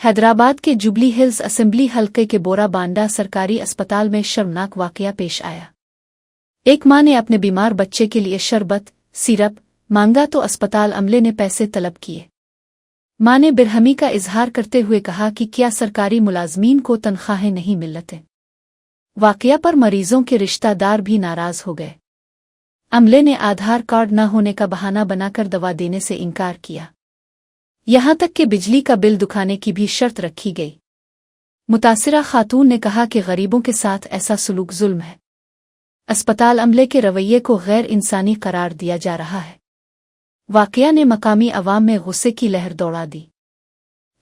हैदराबाद के jubilee hills assembly हलके के बोरा बांडा सरकारी अस्पताल में शर्मनाक वाकया पेश आया। एक मां ने अपने बीमार बच्चे के लिए शरबत, सिरप मांगा तो अस्पताल अमले ने पैसे तलब किए। मां ने बेरहमी का इजहार करते हुए कहा कि क्या सरकारी मुलाजमीन को तनख्वाहें नहीं मिलते। वाकया पर मरीजों के रिश्तेदार भी नाराज हो गए। अमले ने आधार कार्ड न होने का बहाना बनाकर दवा देने से इनकार किया। यहां तक कि बिजली का बिल दुखाने की भी शर्त रखी गई। मुतासिरा खातून ने कहा कि गरीबों के साथ ऐसा सुलूक जुल्म है। अस्पताल अमले के रवैये को गैर इंसानी करार दिया जा रहा है। वाकया ने मकामी अवाम में गुस्से की लहर दौड़ा दी।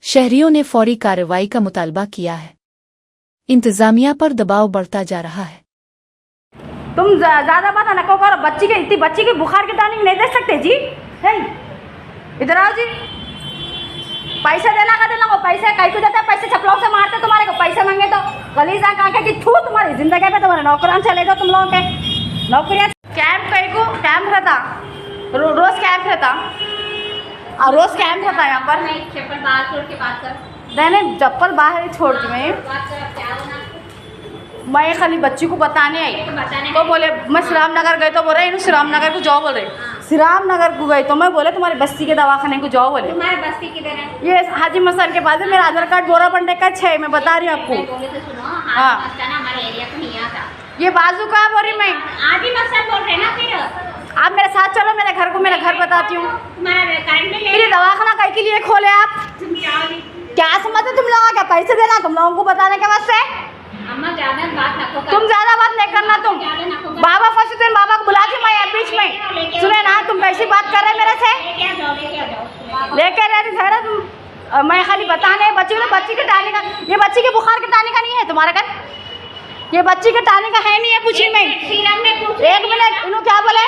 शहरियों ने फौरी कार्रवाई का मुतालबा किया है। इंतजामिया पर दबाव बढ़ता जा रहा है। तुम ज्यादा बात न करो। बच्ची की बुखार की टॉनिक नहीं दे सकते जी। इधर आओ जी। पैसे देना का देना को पैसे कहीं को देते, पैसे चपलों से मारते। तुम्हारे को पैसे मांगे तो गलीजा काके की थू तुम्हारी जिंदगी पे। तुम्हारे नौकरान चले जाओ तुम लोगों के नौकरियां। कैंप कहीं को कैंप रहता, रोज कैंप रहता और रोज कैंप रहता यहाँ पर। चप्पल बाहर छोड़ के बात कर। नहीं चप्पल बाहर ही छोड़ के मैं खाली बच्ची को बताने आई तो बोले मैं श्री रामनगर गए तो बोल रहे श्री रामनगर को जाओ बोल रहे। श्री रामनगर को गए तो मैं बोले तुम्हारी बस्ती के दवाखाने को जाओ बोले। तुम्हारी बस्ती किधर है? ये हाजी मस्तान के पास है। मेरा आधार कार्ड बोरा बंडे का 6 मैं बता रही हूँ आपको। हाँ ये बाजू का बोल रही मैं। हाजी मस्तान बोल रहे ना। फिर आप मेरे साथ चलो मेरे घर को, मेरा घर बताती हूँ। मेरी दवाखाना कहीं के लिए खोले आप? क्या समझते तुम लोगों? क्या पैसे देना तुम लोगों को बताने के वास्ते? तुम ज्यादा बात नहीं करना। तुम बाबा फर्स्ट दिन बाबा को बुलाती मैं बीच में। सुने ना तुम कैसी बात कर रहे मेरे से? लेके रहे तुम। मैं खाली बताने बच्ची के टाने का, ये बच्ची के बुखार के टाने का नहीं है तुम्हारे घर। ये बच्ची के टाने का है नहीं है। पूछी मैं 1 मिनट। इन्हों क्या बोले?